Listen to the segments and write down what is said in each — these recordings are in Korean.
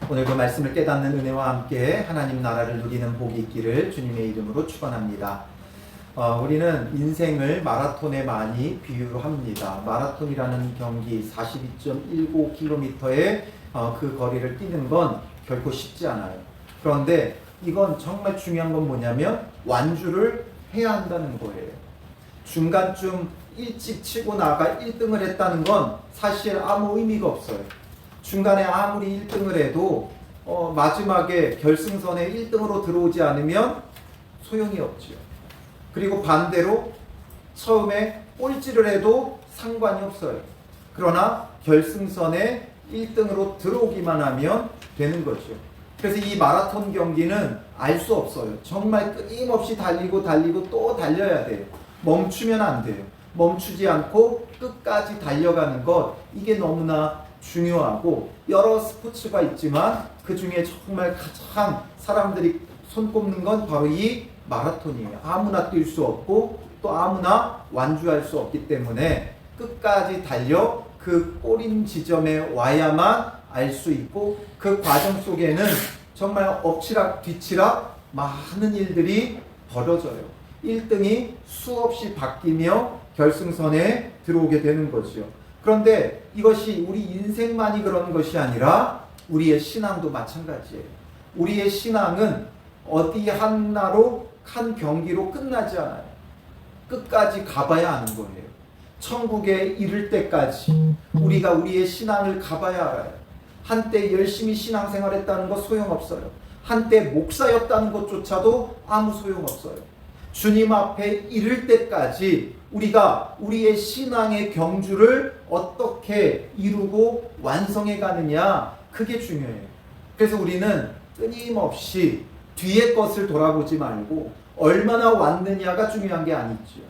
오늘도 말씀을 깨닫는 은혜와 함께 하나님 나라를 누리는 복이 있기를 주님의 이름으로 축원합니다. 우리는 인생을 마라톤에 많이 비유로 합니다. 마라톤이라는 경기 42.19km의 그 거리를 뛰는 건 결코 쉽지 않아요. 그런데 이건 정말 중요한 건 뭐냐면 완주를 해야 한다는 거예요. 중간쯤 일찍 치고 나가 1등을 했다는 건 사실 아무 의미가 없어요. 중간에 아무리 1등을 해도 마지막에 결승선에 1등으로 들어오지 않으면 소용이 없죠. 그리고 반대로 처음에 꼴찌를 해도 상관이 없어요. 그러나 결승선에 1등으로 들어오기만 하면 되는 거죠. 그래서 이 마라톤 경기는 알 수 없어요. 정말 끊임없이 달리고 또 달려야 돼요. 멈추면 안 돼요. 멈추지 않고 끝까지 달려가는 것, 이게 너무나 중요하고, 여러 스포츠가 있지만 그 중에 정말 가장 사람들이 손꼽는 건 바로 이 마라톤이에요. 아무나 뛸 수 없고 또 아무나 완주할 수 없기 때문에 끝까지 달려 그 꼬린 지점에 와야만 알 수 있고, 그 과정 속에는 정말 엎치락 뒤치락 많은 일들이 벌어져요. 1등이 수없이 바뀌며 결승선에 들어오게 되는 거죠. 그런데 이것이 우리 인생만이 그런 것이 아니라 우리의 신앙도 마찬가지예요. 우리의 신앙은 어디 하나로 한 경기로 끝나지 않아요. 끝까지 가봐야 하는 거예요. 천국에 이를 때까지 우리가 우리의 신앙을 가봐야 알아요. 한때 열심히 신앙생활했다는 것 소용없어요. 한때 목사였다는 것조차도 아무 소용없어요. 주님 앞에 이를 때까지 우리가 우리의 신앙의 경주를 어떻게 이루고 완성해 가느냐, 그게 중요해요. 그래서 우리는 끊임없이 뒤의 것을 돌아보지 말고 얼마나 왔느냐가 중요한 게 아니죠.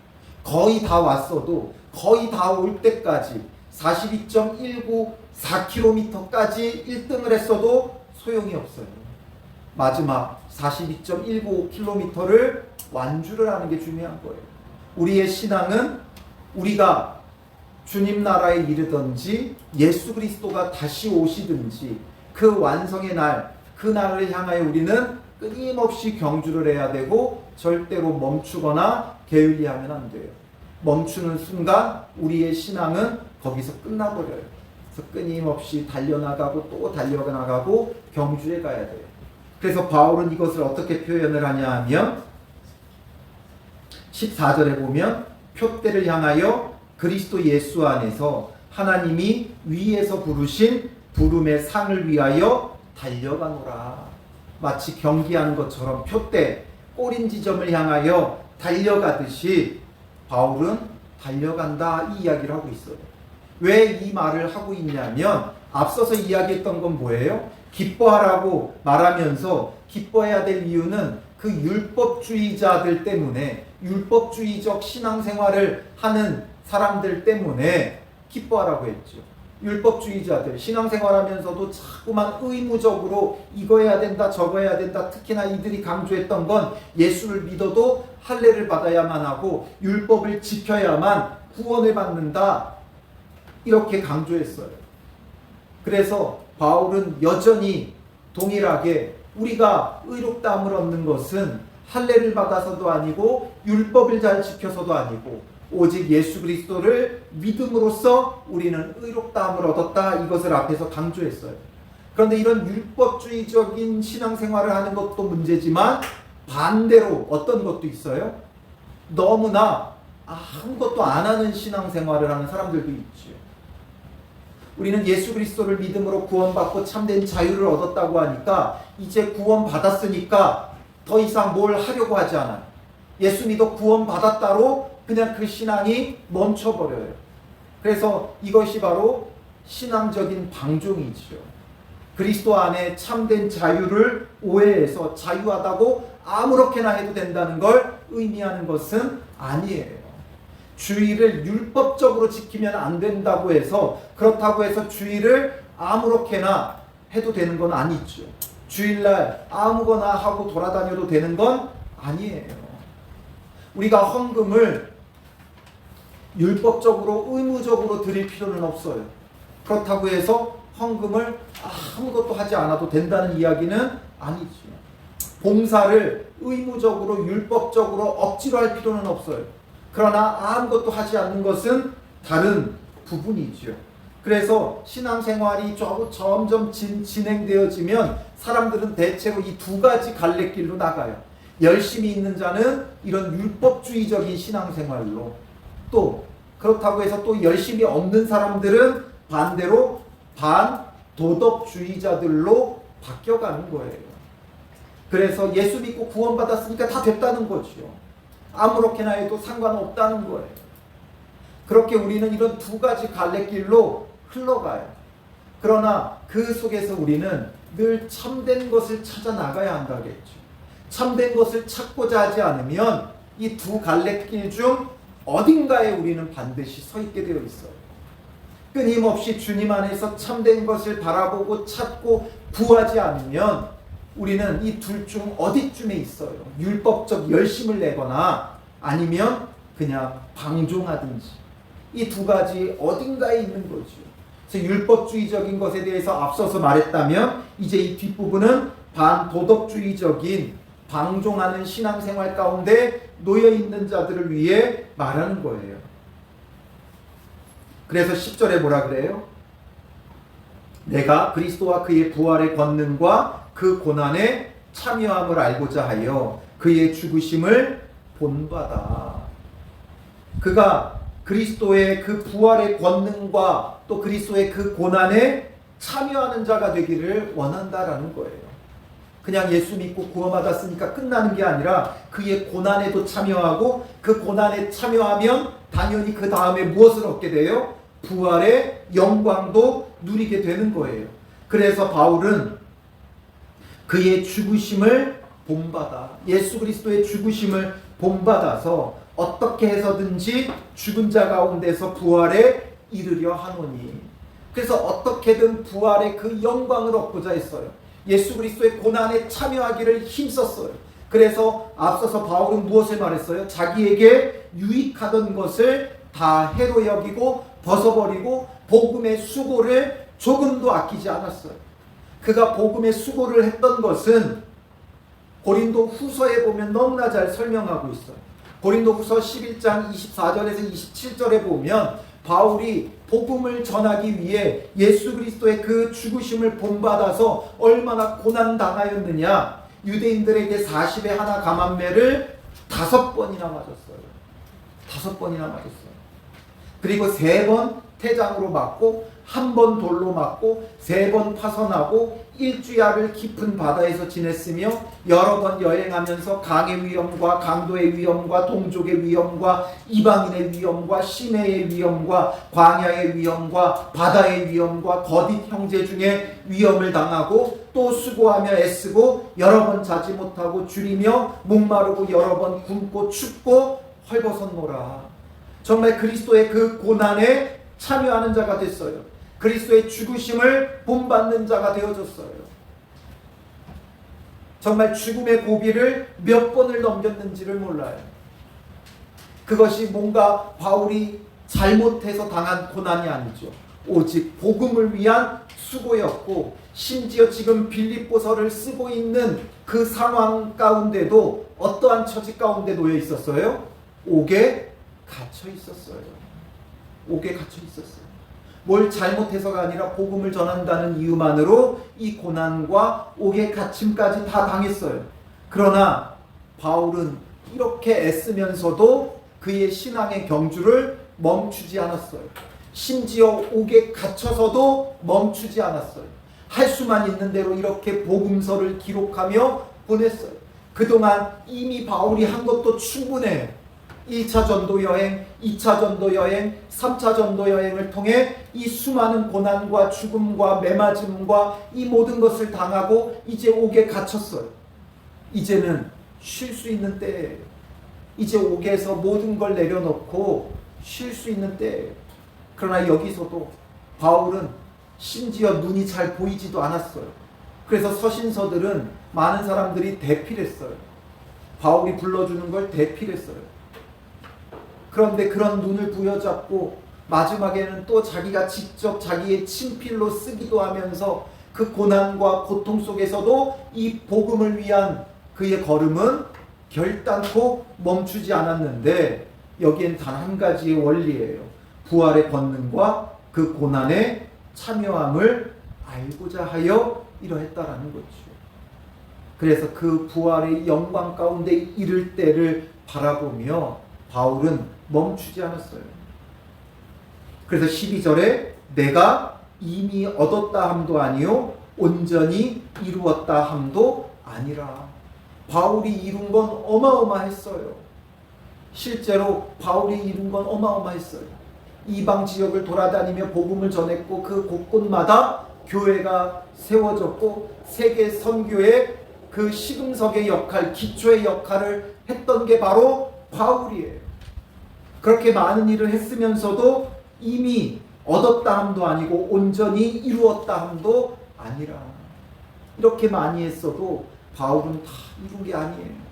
거의 다 왔어도 거의 다 올 때까지 42.194km까지 1등을 했어도 소용이 없어요. 마지막 42.195km를 완주를 하는 게 중요한 거예요. 우리의 신앙은 우리가 주님 나라에 이르든지 예수 그리스도가 다시 오시든지 그 완성의 날, 그 날을 향하여 우리는 끊임없이 경주를 해야 되고 절대로 멈추거나 게을리하면 안 돼요. 멈추는 순간 우리의 신앙은 거기서 끝나버려요. 그래서 끊임없이 달려나가고 또 달려나가고 경주해 가야 돼요. 그래서 바울은 이것을 어떻게 표현을 하냐 하면 14절에 보면 표대를 향하여 그리스도 예수 안에서 하나님이 위에서 부르신 부름의 상을 위하여 달려가노라. 마치 경기하는 것처럼 표대, 꼬린 지점을 향하여 달려가듯이 바울은 달려간다, 이 이야기를 하고 있어요. 왜 이 말을 하고 있냐면 앞서서 이야기했던 건 뭐예요? 기뻐하라고 말하면서 기뻐해야 될 이유는 그 율법주의자들 때문에, 율법주의적 신앙생활을 하는 사람들 때문에 기뻐하라고 했죠. 율법주의자들, 신앙생활하면서도 자꾸만 의무적으로 이거 해야 된다 저거 해야 된다. 특히나 이들이 강조했던 건 예수를 믿어도 할례를 받아야만 하고 율법을 지켜야만 구원을 받는다, 이렇게 강조했어요. 그래서 바울은 여전히 동일하게 우리가 의롭다함을 얻는 것은 할례를 받아서도 아니고 율법을 잘 지켜서도 아니고 오직 예수 그리스도를 믿음으로써 우리는 의롭다함을 얻었다, 이것을 앞에서 강조했어요. 그런데 이런 율법주의적인 신앙생활을 하는 것도 문제지만 반대로 어떤 것도 있어요? 너무나 아무것도 안 하는 신앙생활을 하는 사람들도 있죠. 우리는 예수 그리스도를 믿음으로 구원받고 참된 자유를 얻었다고 하니까 이제 구원받았으니까 더 이상 뭘 하려고 하지 않아요. 예수 믿어 구원받았다로 그냥 그 신앙이 멈춰버려요. 그래서 이것이 바로 신앙적인 방종이죠. 그리스도 안에 참된 자유를 오해해서 자유하다고 아무렇게나 해도 된다는 걸 의미하는 것은 아니에요. 주의를 율법적으로 지키면 안 된다고 해서, 그렇다고 해서 주의를 아무렇게나 해도 되는 건 아니죠. 주일날 아무거나 하고 돌아다녀도 되는 건 아니에요. 우리가 헌금을 율법적으로 의무적으로 드릴 필요는 없어요. 그렇다고 해서 헌금을 아무것도 하지 않아도 된다는 이야기는 아니죠. 봉사를 의무적으로 율법적으로 억지로 할 필요는 없어요. 그러나 아무것도 하지 않는 것은 다른 부분이죠. 그래서 신앙생활이 점점 진행되어지면 사람들은 대체로 이 두 가지 갈래길로 나가요. 열심히 있는 자는 이런 율법주의적인 신앙생활로, 또 그렇다고 해서 또 열심히 없는 사람들은 반대로 반도덕주의자들로 바뀌어가는 거예요. 그래서 예수 믿고 구원받았으니까 다 됐다는 거죠. 아무렇게나 해도 상관없다는 거예요. 그렇게 우리는 이런 두 가지 갈래길로 흘러가요. 그러나 그 속에서 우리는 늘 참된 것을 찾아 나가야 한다겠죠. 참된 것을 찾고자 하지 않으면 이 두 갈래길 중 어딘가에 우리는 반드시 서 있게 되어 있어요. 끊임없이 주님 안에서 참된 것을 바라보고 찾고 구하지 않으면 우리는 이 둘 중 어디쯤에 있어요. 율법적 열심을 내거나 아니면 그냥 방종하든지 이 두 가지 어딘가에 있는 거죠. 그래서 율법주의적인 것에 대해서 앞서서 말했다면 이제 이 뒷부분은 반도덕주의적인 방종하는 신앙생활 가운데 놓여있는 자들을 위해 말하는 거예요. 그래서 10절에 뭐라 그래요? 내가 그리스도와 그의 부활의 권능과 그 고난에 참여함을 알고자 하여 그의 죽으심을 본받아. 그가 그리스도의 그 부활의 권능과 또 그리스도의 그 고난에 참여하는 자가 되기를 원한다라는 거예요. 그냥 예수 믿고 구원받았으니까 끝나는 게 아니라 그의 고난에도 참여하고 그 고난에 참여하면 당연히 그 다음에 무엇을 얻게 돼요? 부활의 영광도 누리게 되는 거예요. 그래서 바울은 그의 죽으심을 본받아, 예수 그리스도의 죽으심을 본받아서 어떻게 해서든지 죽은 자 가운데서 부활에 이르려 하노니. 그래서 어떻게든 부활의 그 영광을 얻고자 했어요. 예수 그리스도의 고난에 참여하기를 힘썼어요. 그래서 앞서서 바울은 무엇을 말했어요? 자기에게 유익하던 것을 다 해로 여기고 벗어버리고 복음의 수고를 조금도 아끼지 않았어요. 그가 복음의 수고를 했던 것은 고린도 후서에 보면 너무나 잘 설명하고 있어요. 고린도 후서 11장 24절에서 27절에 보면 바울이 복음을 전하기 위해 예수 그리스도의 그 죽으심을 본받아서 얼마나 고난당하였느냐. 유대인들에게 40에 하나 감한매를 5번이나 맞았어요. 5번이나 맞았어요. 그리고 3번 태장으로 맞고 1번 돌로 맞고 3번 파선하고 일주야를 깊은 바다에서 지냈으며 여러 번 여행하면서 강의 위험과 강도의 위험과 동족의 위험과 이방인의 위험과 시내의 위험과 광야의 위험과 바다의 위험과 거짓 형제 중에 위험을 당하고 또 수고하며 애쓰고 여러 번 자지 못하고 줄이며 목마르고 여러 번 굶고 춥고 헐벗었노라. 정말 그리스도의 그 고난에 참여하는 자가 됐어요. 그리스도의 죽으심을 본받는 자가 되어졌어요. 정말 죽음의 고비를 몇 번을 넘겼는지를 몰라요. 그것이 뭔가 바울이 잘못해서 당한 고난이 아니죠. 오직 복음을 위한 수고였고, 심지어 지금 빌립보서를 쓰고 있는 그 상황 가운데도 어떠한 처지 가운데 놓여 있었어요? 옥에 갇혀 있었어요. 옥에 갇혀 있었어요. 뭘 잘못해서가 아니라 복음을 전한다는 이유만으로 이 고난과 옥의 갇힘까지 다 당했어요. 그러나 바울은 이렇게 애쓰면서도 그의 신앙의 경주를 멈추지 않았어요. 심지어 옥에 갇혀서도 멈추지 않았어요. 할 수만 있는 대로 이렇게 복음서를 기록하며 보냈어요. 그동안 이미 바울이 한 것도 충분해요. 1차 전도 여행, 2차 전도 여행, 3차 전도 여행을 통해 이 수많은 고난과 죽음과 매맞음과 이 모든 것을 당하고 이제 옥에 갇혔어요. 이제는 쉴 수 있는 때예요. 이제 옥에서 모든 걸 내려놓고 쉴 수 있는 때예요. 그러나 여기서도 바울은 심지어 눈이 잘 보이지도 않았어요. 그래서 서신서들은 많은 사람들이 대필했어요. 바울이 불러주는 걸 대필했어요. 그런데 그런 눈을 부여잡고 마지막에는 또 자기가 직접 자기의 친필로 쓰기도 하면서 그 고난과 고통 속에서도 이 복음을 위한 그의 걸음은 결단코 멈추지 않았는데, 여기엔 단 한 가지의 원리예요. 부활의 권능과 그 고난에 참여함을 알고자 하여 이러했다라는 거죠. 그래서 그 부활의 영광 가운데 이를 때를 바라보며 바울은 멈추지 않았어요. 그래서 12절에 내가 이미 얻었다 함도 아니요 온전히 이루었다 함도 아니라. 바울이 이룬 건 어마어마했어요. 실제로 바울이 이룬 건 어마어마했어요. 이방 지역을 돌아다니며 복음을 전했고 그 곳곳마다 교회가 세워졌고 세계 선교의 그 시금석의 역할, 기초의 역할을 했던 게 바로 바울이에요. 그렇게 많은 일을 했으면서도 이미 얻었다 함도 아니고 온전히 이루었다 함도 아니라. 이렇게 많이 했어도 바울은 다 이룬 게 아니에요.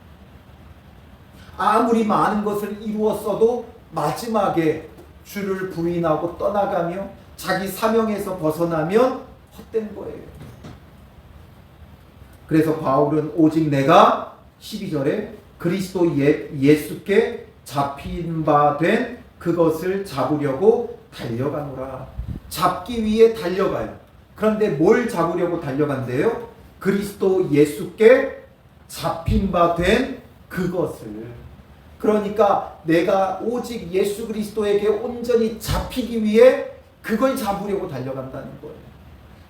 아무리 많은 것을 이루었어도 마지막에 주를 부인하고 떠나가며 자기 사명에서 벗어나면 헛된 거예요. 그래서 바울은 오직 내가 12절에 그리스도 예수께 잡힌 바 된 그것을 잡으려고 달려가노라. 잡기 위해 달려가요. 그런데 뭘 잡으려고 달려간대요? 그리스도 예수께 잡힌 바 된 그것을. 그러니까 내가 오직 예수 그리스도에게 온전히 잡히기 위해 그걸 잡으려고 달려간다는 거예요.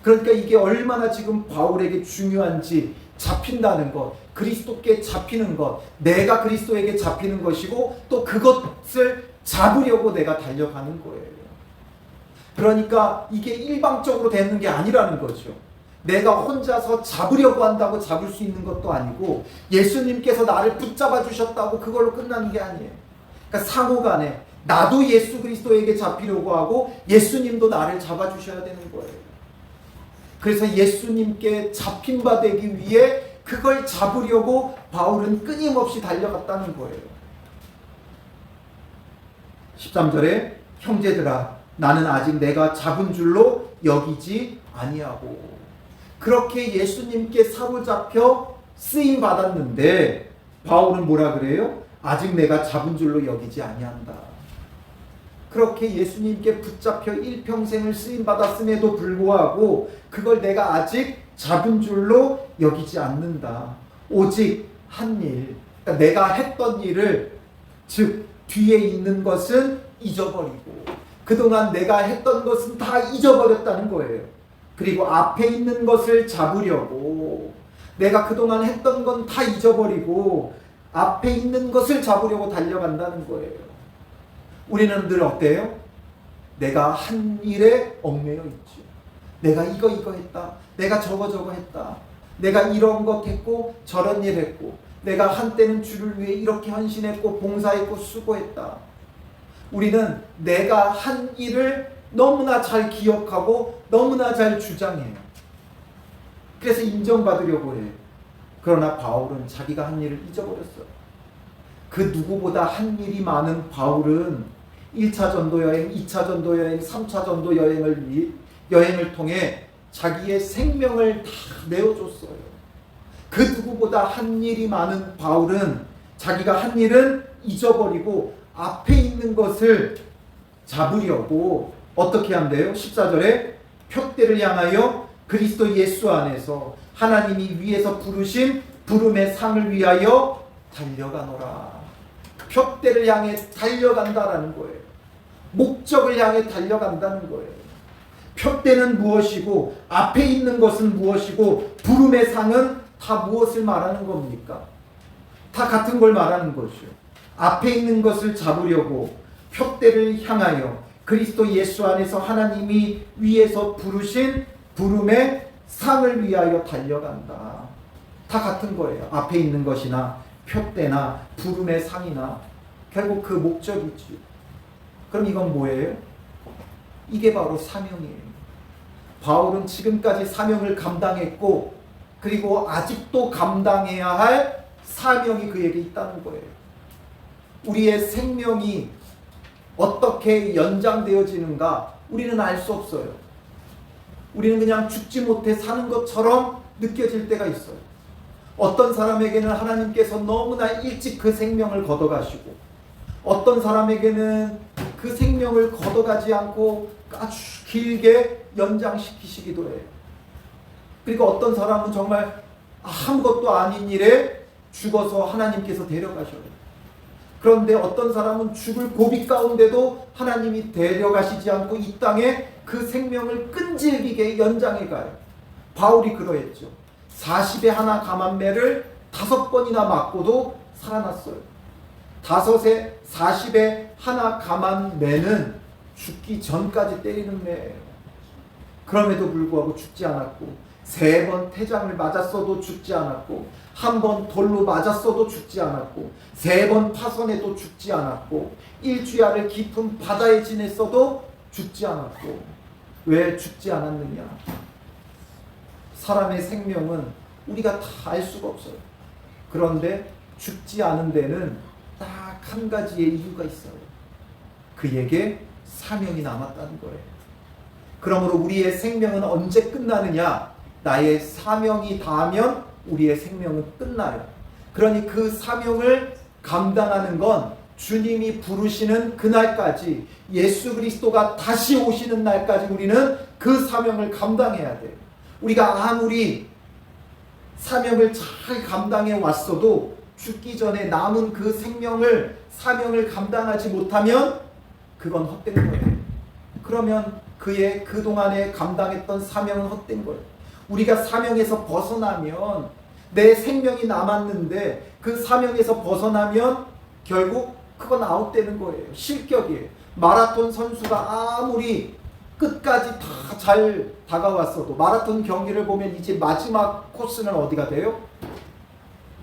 그러니까 이게 얼마나 지금 바울에게 중요한지, 잡힌다는 것, 그리스도께 잡히는 것, 내가 그리스도에게 잡히는 것이고 또 그것을 잡으려고 내가 달려가는 거예요. 그러니까 이게 일방적으로 되는 게 아니라는 거죠. 내가 혼자서 잡으려고 한다고 잡을 수 있는 것도 아니고 예수님께서 나를 붙잡아 주셨다고 그걸로 끝나는 게 아니에요. 그러니까 상호간에 나도 예수 그리스도에게 잡히려고 하고 예수님도 나를 잡아 주셔야 되는 거예요. 그래서 예수님께 잡힌 바 되기 위해 그걸 잡으려고 바울은 끊임없이 달려갔다는 거예요. 13절에 형제들아 나는 아직 내가 잡은 줄로 여기지 아니하고. 그렇게 예수님께 사로잡혀 쓰임 받았는데 바울은 뭐라 그래요? 아직 내가 잡은 줄로 여기지 아니한다. 그렇게 예수님께 붙잡혀 일평생을 쓰임 받았음에도 불구하고 그걸 내가 아직 잡은 줄로 여기지 않는다. 오직 한 일, 그러니까 내가 했던 일을, 즉 뒤에 있는 것은 잊어버리고 그동안 내가 했던 것은 다 잊어버렸다는 거예요. 그리고 앞에 있는 것을 잡으려고, 내가 그동안 했던 건 다 잊어버리고 앞에 있는 것을 잡으려고 달려간다는 거예요. 우리는 늘 어때요? 내가 한 일에 얽매여 있지. 내가 이거 했다. 내가 저거 했다. 내가 이런 것 했고 저런 일 했고 내가 한때는 주를 위해 이렇게 헌신했고 봉사했고 수고했다. 우리는 내가 한 일을 너무나 잘 기억하고 너무나 잘 주장해요. 그래서 인정받으려고 해요. 그러나 바울은 자기가 한 일을 잊어버렸어요. 그 누구보다 한 일이 많은 바울은 1차 전도 여행, 2차 전도 여행, 3차 전도 여행을 통해 자기의 생명을 다 내어줬어요. 그 누구보다 한 일이 많은 바울은 자기가 한 일은 잊어버리고 앞에 있는 것을 잡으려고 어떻게 한대요? 14절에 표대를 향하여 그리스도 예수 안에서 하나님이 위에서 부르신 부름의 상을 위하여 달려가노라. 표대를 향해 달려간다라는 거예요. 목적을 향해 달려간다는 거예요. 표대는 무엇이고 앞에 있는 것은 무엇이고 부름의 상은 다 무엇을 말하는 겁니까? 다 같은 걸 말하는 거죠. 앞에 있는 것을 잡으려고 표대를 향하여 그리스도 예수 안에서 하나님이 위에서 부르신 부름의 상을 위하여 달려간다. 다 같은 거예요. 앞에 있는 것이나 표대나 부름의 상이나 결국 그 목적이지. 그럼 이건 뭐예요? 이게 바로 사명이에요. 바울은 지금까지 사명을 감당했고 그리고 아직도 감당해야 할 사명이 그에게 있다는 거예요. 우리의 생명이 어떻게 연장되어지는가 우리는 알 수 없어요. 우리는 그냥 죽지 못해 사는 것처럼 느껴질 때가 있어요. 어떤 사람에게는 하나님께서 너무나 일찍 그 생명을 걷어가시고, 어떤 사람에게는 그 생명을 걷어가지 않고 아주 길게 연장시키시기도 해요. 그리고 어떤 사람은 정말 아무것도 아닌 일에 죽어서 하나님께서 데려가셔요. 그런데 어떤 사람은 죽을 고비 가운데도 하나님이 데려가시지 않고 이 땅에 그 생명을 끈질기게 연장해 가요. 바울이 그러했죠. 40에 하나 감한매를 5번이나 맞고도 살아났어요. 40에 하나 감한매는 죽기 전까지 때리는 매예요. 그럼에도 불구하고 죽지 않았고, 3번 태장을 맞았어도 죽지 않았고, 1번 돌로 맞았어도 죽지 않았고, 3번 파선에도 죽지 않았고, 일주야를 깊은 바다에 지냈어도 죽지 않았고. 왜 죽지 않았느냐? 사람의 생명은 우리가 다 알 수가 없어요. 그런데 죽지 않은 데는 딱 한 가지의 이유가 있어요. 그에게 사명이 남았다는 거예요. 그러므로 우리의 생명은 언제 끝나느냐? 나의 사명이 닿으면 우리의 생명은 끝나요. 그러니 그 사명을 감당하는 건 주님이 부르시는 그날까지, 예수 그리스도가 다시 오시는 날까지 우리는 그 사명을 감당해야 돼요. 우리가 아무리 사명을 잘 감당해 왔어도 죽기 전에 남은 그 사명을 감당하지 못하면 그건 헛된 거예요. 그러면 그의 그동안에 감당했던 사명은 헛된 거예요. 우리가 사명에서 벗어나면, 내 생명이 남았는데 그 사명에서 벗어나면 결국 그건 아웃되는 거예요. 실격이에요. 마라톤 선수가 아무리 끝까지 다 잘 다가왔어도 마라톤 경기를 보면 이제 마지막 코스는 어디가 돼요?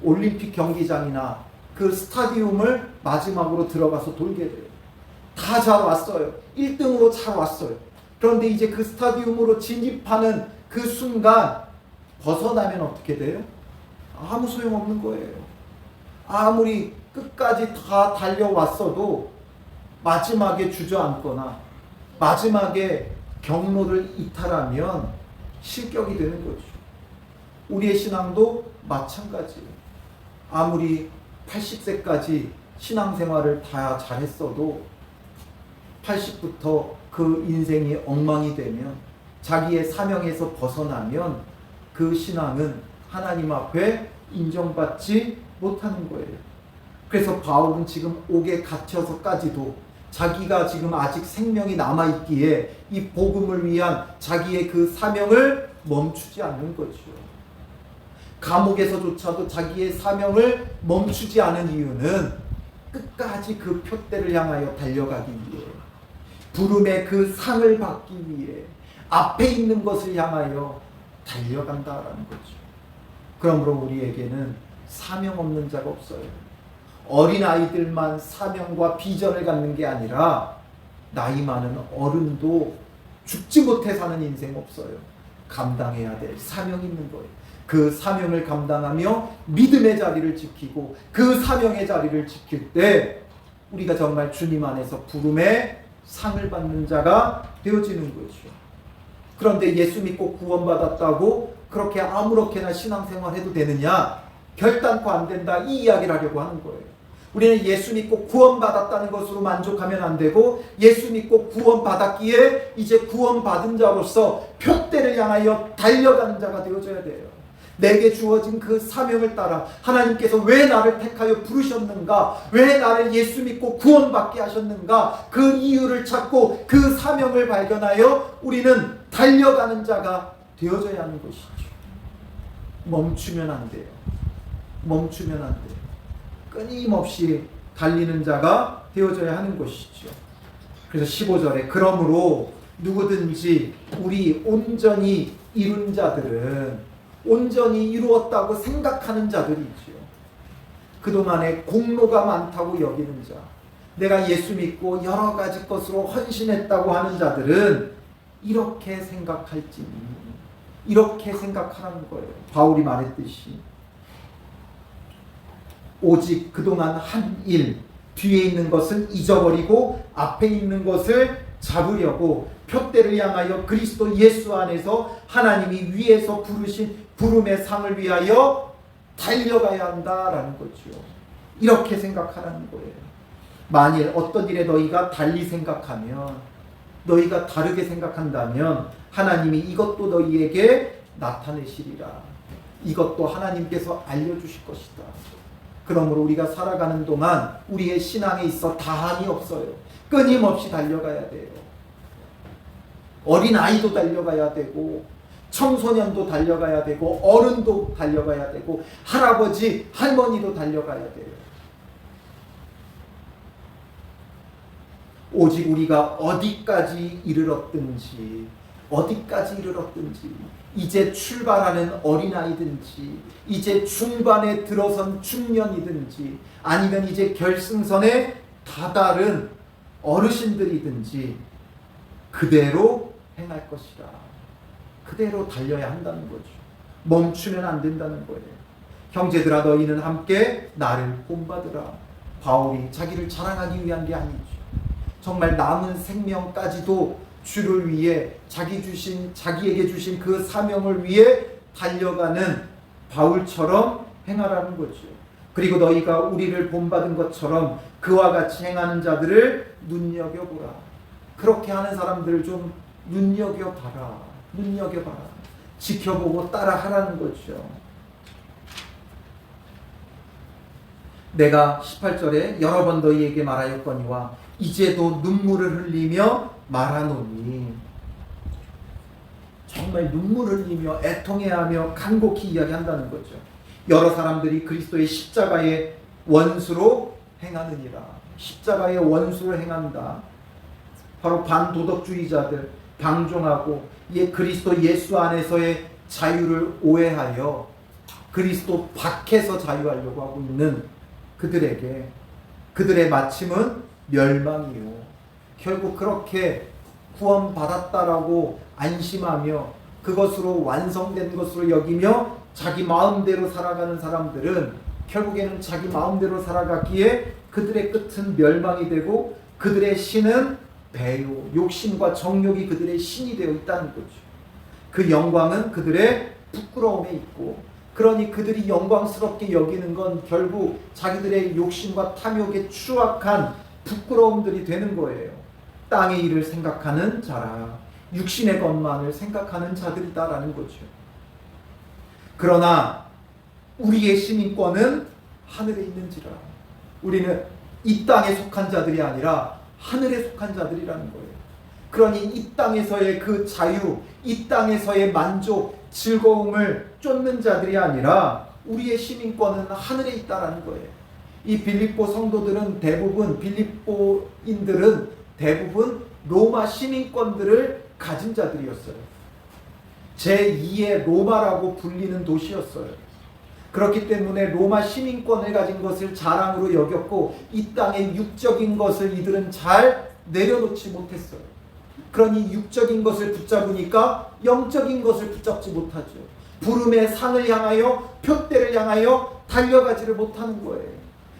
올림픽 경기장이나 그 스타디움을 마지막으로 들어가서 돌게 돼요. 다 잘 왔어요. 1등으로 잘 왔어요. 그런데 이제 그 스타디움으로 진입하는 그 순간 벗어나면 어떻게 돼요? 아무 소용없는 거예요. 아무리 끝까지 다 달려왔어도 마지막에 주저앉거나 마지막에 경로를 이탈하면 실격이 되는 거죠. 우리의 신앙도 마찬가지예요. 아무리 80세까지 신앙생활을 다 잘했어도 80부터 그 인생이 엉망이 되면, 자기의 사명에서 벗어나면 그 신앙은 하나님 앞에 인정받지 못하는 거예요. 그래서 바울은 지금 옥에 갇혀서까지도 자기가 지금 아직 생명이 남아있기에 이 복음을 위한 자기의 그 사명을 멈추지 않는 거죠. 감옥에서조차도 자기의 사명을 멈추지 않은 이유는 끝까지 그 표대를 향하여 달려가기 위해, 부름의 그 상을 받기 위해 앞에 있는 것을 향하여 달려간다라는 거죠. 그러므로 우리에게는 사명 없는 자가 없어요. 어린아이들만 사명과 비전을 갖는 게 아니라 나이 많은 어른도 죽지 못해 사는 인생 없어요. 감당해야 될 사명이 있는 거예요. 그 사명을 감당하며 믿음의 자리를 지키고 그 사명의 자리를 지킬 때 우리가 정말 주님 안에서 부름의 상을 받는 자가 되어지는 거죠. 그런데 예수 믿고 구원받았다고 그렇게 아무렇게나 신앙생활 해도 되느냐? 결단코 안 된다, 이 이야기를 하려고 하는 거예요. 우리는 예수 믿고 구원받았다는 것으로 만족하면 안 되고, 예수 믿고 구원받았기에 이제 구원받은 자로서 표대를 향하여 달려가는 자가 되어져야 돼요. 내게 주어진 그 사명을 따라 하나님께서 왜 나를 택하여 부르셨는가, 왜 나를 예수 믿고 구원받게 하셨는가, 그 이유를 찾고 그 사명을 발견하여 우리는 달려가는 자가 되어져야 하는 것이죠. 멈추면 안 돼요. 멈추면 안 돼요. 끊임없이 달리는 자가 되어져야 하는 것이죠. 그래서 15절에 그러므로 누구든지 우리 온전히 이룬 자들은, 온전히 이루었다고 생각하는 자들이죠. 그동안에 공로가 많다고 여기는 자, 내가 예수 믿고 여러 가지 것으로 헌신했다고 하는 자들은 이렇게 생각할지니, 이렇게 생각하라는 거예요. 바울이 말했듯이 오직 그동안 한 일, 뒤에 있는 것을 잊어버리고 앞에 있는 것을 잡으려고 표대를 향하여 그리스도 예수 안에서 하나님이 위에서 부르신 부름의 상을 위하여 달려가야 한다라는 거죠. 이렇게 생각하라는 거예요. 만일 어떤 일에 너희가 달리 생각하면, 너희가 다르게 생각한다면 하나님이 이것도 너희에게 나타내시리라. 이것도 하나님께서 알려주실 것이다. 그러므로 우리가 살아가는 동안 우리의 신앙에 있어 다함이 없어요. 끊임없이 달려가야 돼요. 어린아이도 달려가야 되고, 청소년도 달려가야 되고, 어른도 달려가야 되고, 할아버지, 할머니도 달려가야 돼요. 오직 우리가 어디까지 이르렀든지, 이제 출발하는 어린아이든지, 이제 중반에 들어선 중년이든지, 아니면 이제 결승선에 다다른 어르신들이든지 그대로 행할 것이라. 그대로 달려야 한다는 거죠. 멈추면 안 된다는 거예요. 형제들아, 너희는 함께 나를 본받으라. 바울이 자기를 자랑하기 위한 게 아니죠. 정말 남은 생명까지도 주를 위해 자기에게 주신 그 사명을 위해 달려가는 바울처럼 행하라는 거죠. 그리고 너희가 우리를 본받은 것처럼 그와 같이 행하는 자들을 눈여겨보라. 그렇게 하는 사람들을 좀 눈여겨봐라. 지켜보고 따라하라는 거죠. 내가 18절에 여러 번 너희에게 말하였거니와 이제도 눈물을 흘리며 말하노니. 정말 눈물을 흘리며 애통해하며 간곡히 이야기한다는 거죠. 여러 사람들이 그리스도의 십자가의 원수로 행하느니라. 십자가의 원수로 행한다. 바로 반도덕주의자들, 방종하고 그리스도 예수 안에서의 자유를 오해하여 그리스도 밖에서 자유하려고 하고 있는 그들에게 그들의 마침은 멸망이요. 결국 그렇게 구원받았다라고 안심하며 그것으로 완성된 것으로 여기며 자기 마음대로 살아가는 사람들은 결국에는 자기 마음대로 살아가기에 그들의 끝은 멸망이 되고 그들의 신은 배요, 욕심과 정욕이 그들의 신이 되어 있다는 거죠. 그 영광은 그들의 부끄러움에 있고, 그러니 그들이 영광스럽게 여기는 건 결국 자기들의 욕심과 탐욕에 추악한 부끄러움들이 되는 거예요. 땅의 일을 생각하는 자라, 육신의 것만을 생각하는 자들이다라는 거죠. 그러나 우리의 시민권은 하늘에 있는지라. 우리는 이 땅에 속한 자들이 아니라 하늘에 속한 자들이라는 거예요. 그러니 이 땅에서의 그 자유, 이 땅에서의 만족, 즐거움을 쫓는 자들이 아니라 우리의 시민권은 하늘에 있다라는 거예요. 이 빌립보 성도들은 대부분, 빌립보인들은 대부분 로마 시민권들을 가진 자들이었어요. 제2의 로마라고 불리는 도시였어요. 그렇기 때문에 로마 시민권을 가진 것을 자랑으로 여겼고 이 땅의 육적인 것을 이들은 잘 내려놓지 못했어요. 그러니 육적인 것을 붙잡으니까 영적인 것을 붙잡지 못하죠. 부름의 상을 향하여 표대를 향하여 달려가지를 못하는 거예요.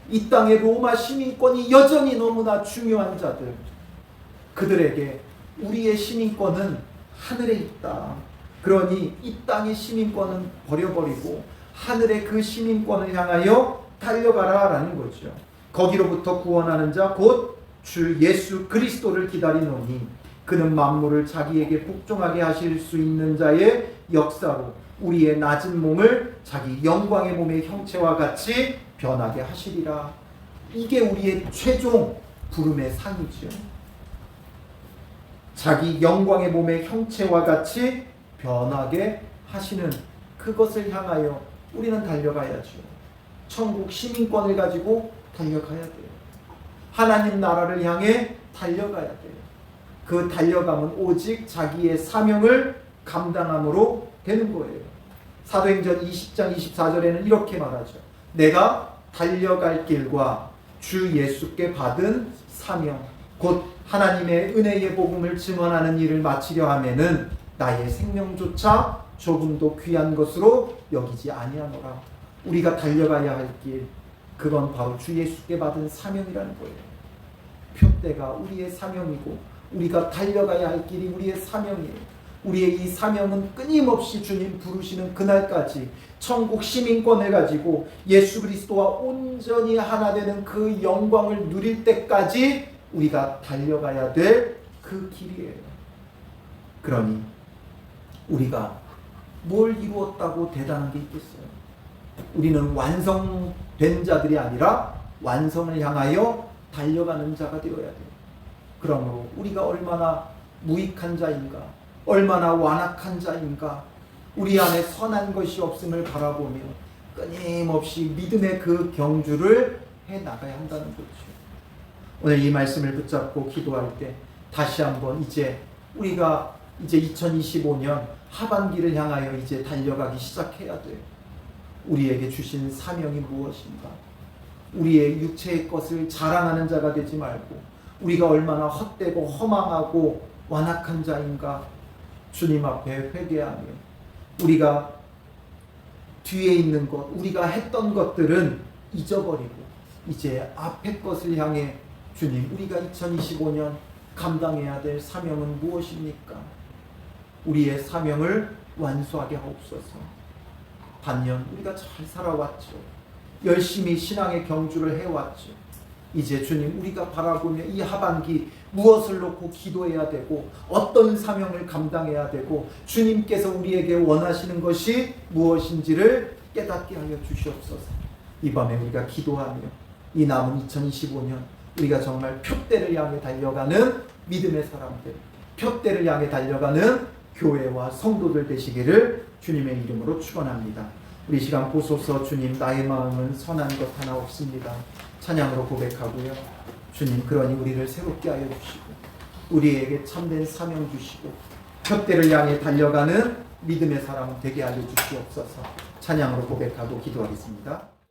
이 땅의 로마 시민권이 여전히 너무나 중요한 자들, 그들에게 우리의 시민권은 하늘에 있다. 그러니 이 땅의 시민권은 버려버리고 하늘의 그 시민권을 향하여 달려가라라는 거죠. 거기로부터 구원하는 자 곧 주 예수 그리스도를 기다리노니 그는 만물을 자기에게 복종하게 하실 수 있는 자의 역사로 우리의 낮은 몸을 자기 영광의 몸의 형체와 같이 변하게 하시리라. 이게 우리의 최종 부름의 상이죠. 자기 영광의 몸의 형체와 같이 변하게 하시는 그것을 향하여 우리는 달려가야죠. 천국 시민권을 가지고 달려가야 돼요. 하나님 나라를 향해 달려가야 돼요. 그 달려감은 오직 자기의 사명을 감당함으로 되는 거예요. 사도행전 20장 24절에는 이렇게 말하죠. 내가 달려갈 길과 주 예수께 받은 사명 곧 하나님의 은혜의 복음을 증언하는 일을 마치려 하면은 나의 생명조차 조금도 귀한 것으로 여기지 아니하노라. 우리가 달려가야 할 길, 그건 바로 주 예수께 받은 사명이라는 거예요. 표대가 우리의 사명이고 우리가 달려가야 할 길이 우리의 사명이에요. 우리의 이 사명은 끊임없이 주님 부르시는 그날까지 천국 시민권을 가지고 예수 그리스도와 온전히 하나 되는 그 영광을 누릴 때까지 우리가 달려가야 될 그 길이에요. 그러니 우리가 뭘 이루었다고 대단한 게 있겠어요? 우리는 완성된 자들이 아니라 완성을 향하여 달려가는 자가 되어야 돼요. 그러므로 우리가 얼마나 무익한 자인가, 얼마나 완악한 자인가, 우리 안에 선한 것이 없음을 바라보며 끊임없이 믿음의 그 경주를 해나가야 한다는 거죠. 오늘 이 말씀을 붙잡고 기도할 때 다시 한번 우리가 이제 2025년 하반기를 향하여 이제 달려가기 시작해야 돼요. 우리에게 주신 사명이 무엇인가? 우리의 육체의 것을 자랑하는 자가 되지 말고 우리가 얼마나 헛되고 허망하고 완악한 자인가 주님 앞에 회개하며 우리가 뒤에 있는 것, 우리가 했던 것들은 잊어버리고 이제 앞의 것을 향해 주님, 우리가 2025년 감당해야 될 사명은 무엇입니까? 우리의 사명을 완수하게 하옵소서. 반년 우리가 잘 살아왔죠. 열심히 신앙의 경주를 해왔죠. 이제 주님, 우리가 바라보며 이 하반기 무엇을 놓고 기도해야 되고 어떤 사명을 감당해야 되고 주님께서 우리에게 원하시는 것이 무엇인지를 깨닫게 하여 주시옵소서. 이 밤에 우리가 기도하며 이 남은 2025년 우리가 정말 표대를 향해 달려가는 믿음의 사람들, 표대를 향해 달려가는 교회와 성도들 되시기를 주님의 이름으로 축원합니다. 우리 시간 보소서. 주님, 나의 마음은 선한 것 하나 없습니다. 찬양으로 고백하고요. 주님, 그러니 우리를 새롭게 하여 주시고 우리에게 참된 사명 주시고 표대를 향해 달려가는 믿음의 사람 되게 하여 주시옵소서. 찬양으로 고백하고 기도하겠습니다.